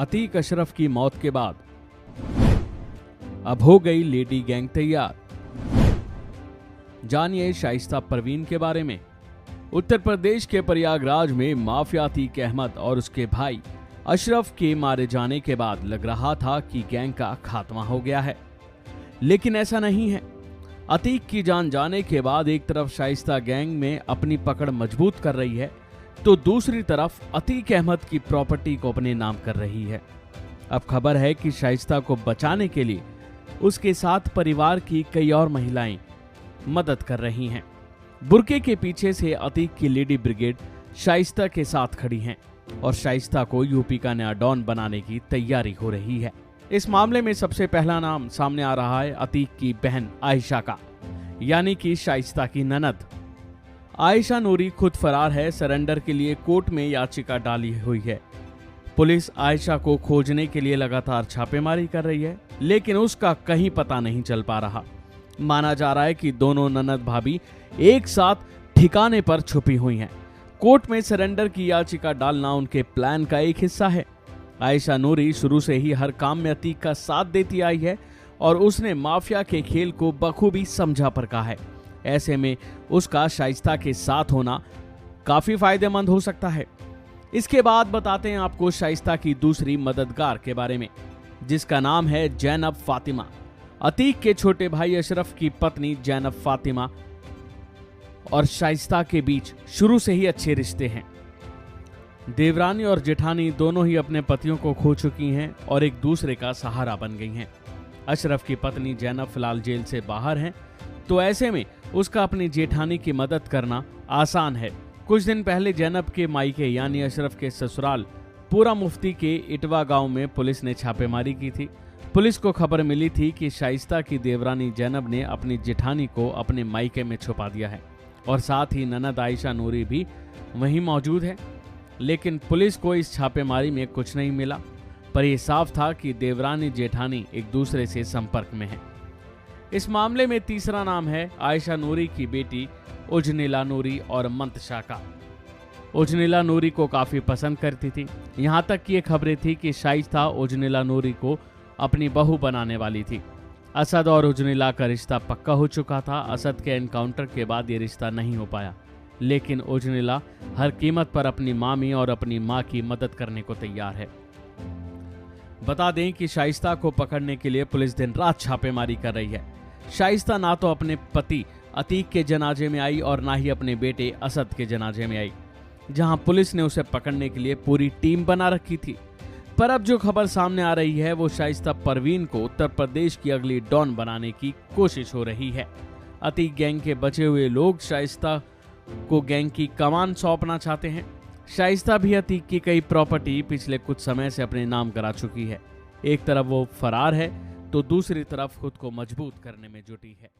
अतीक अशरफ की मौत के बाद अब हो गई लेडी गैंग तैयार। जानिए शाइस्ता परवीन के बारे में। उत्तर प्रदेश के प्रयागराज में माफिया अतीक अहमद और उसके भाई अशरफ के मारे जाने के बाद लग रहा था कि गैंग का खात्मा हो गया है, लेकिन ऐसा नहीं है। अतीक की जान जाने के बाद एक तरफ शाइस्ता गैंग में अपनी पकड़ मजबूत कर रही है, तो दूसरी तरफ अतीक अहमद की प्रॉपर्टी को अपने नाम कर रही है। अब खबर है कि शाइस्ता को बचाने के लिए उसके साथ परिवार की कई और महिलाएं मदद कर रही हैं। बुर्के के पीछे से अतीक की लेडी ब्रिगेड शाइस्ता के साथ खड़ी हैं और शाइस्ता को यूपी का नया डॉन बनाने की तैयारी हो रही है। इस मामले में सबसे पहला नाम सामने आ रहा है अतीक की बहन आयशा का, यानी कि शाइस्ता की ननद। आयशा नूरी खुद फरार है, सरेंडर के लिए कोर्ट में याचिका डाली हुई है। पुलिस आयशा को खोजने के लिए लगातार छापेमारी कर रही है, लेकिन उसका कहीं पता नहीं चल पा रहा। माना जा रहा है कि दोनों ननद भाभी एक साथ ठिकाने पर छुपी हुई हैं। कोर्ट में सरेंडर की याचिका डालना उनके प्लान का एक हिस्सा है। आयशा नूरी शुरू से ही हर काम में अतीक का साथ देती आई है और उसने माफिया के खेल को बखूबी समझा परखा है। ऐसे में उसका शाइस्ता के साथ होना काफी फायदेमंद हो सकता है। इसके बाद बताते हैं आपको शाइस्ता की दूसरी मददगार के बारे में, जिसका नाम है जैनब फातिमा। अतीक के छोटे भाई अशरफ की पत्नी जैनब फातिमा और शाइस्ता के बीच शुरू से ही अच्छे रिश्ते हैं। देवरानी और जेठानी दोनों ही अपने पतियों को खो चुकी हैं और एक दूसरे का सहारा बन गई हैं। अशरफ की पत्नी जैनब फिलहाल जेल से बाहर हैं, तो ऐसे में उसका अपनी जेठानी की मदद करना आसान है। कुछ दिन पहले जैनब के मायके यानी अशरफ के ससुराल पूरा मुफ्ती के इटवा गांव में पुलिस ने छापेमारी की थी। पुलिस को खबर मिली थी कि शाइस्ता की देवरानी जैनब ने अपनी जेठानी को अपने मायके में छुपा दिया है और साथ ही ननद आयशा नूरी भी वहीं मौजूद है। लेकिन पुलिस को इस छापेमारी में कुछ नहीं मिला, पर यह साफ था कि देवरानी जेठानी एक दूसरे से संपर्क में है। इस मामले में तीसरा नाम है आयशा नूरी की बेटी उजनिला नूरी और मंतशा का। उजनिला नूरी को काफी पसंद करती थी, यहाँ तक कि ये खबरें थी कि शाइस्ता उजनिला नूरी को अपनी बहू बनाने वाली थी। असद और उजनिला का रिश्ता पक्का हो चुका था। असद के एनकाउंटर के बाद ये रिश्ता नहीं हो पाया, लेकिन उजनिला हर कीमत पर अपनी मामी और अपनी मां की मदद करने को तैयार है। बता दें कि शाइस्ता को पकड़ने के लिए पुलिस दिन रात छापेमारी कर रही है। शाइस्ता ना तो अपने पति अतीक के जनाजे में आई और ना ही अपने बेटे असद के जनाजे में आई, जहां पुलिस ने उसे पकड़ने के लिए पूरी टीम बना रखी थी। पर अब जो खबर सामने आ रही है वो शाइस्ता परवीन को उत्तर प्रदेश की अगली डॉन बनाने की कोशिश हो रही है। अतीक गैंग के बचे हुए लोग शाइस्ता को गैंग की कमान सौंपना चाहते हैं। शाइस्ता भी अतीक की कई प्रॉपर्टी पिछले कुछ समय से अपने नाम करा चुकी है। एक तरफ वो फरार है तो दूसरी तरफ खुद को मजबूत करने में जुटी है।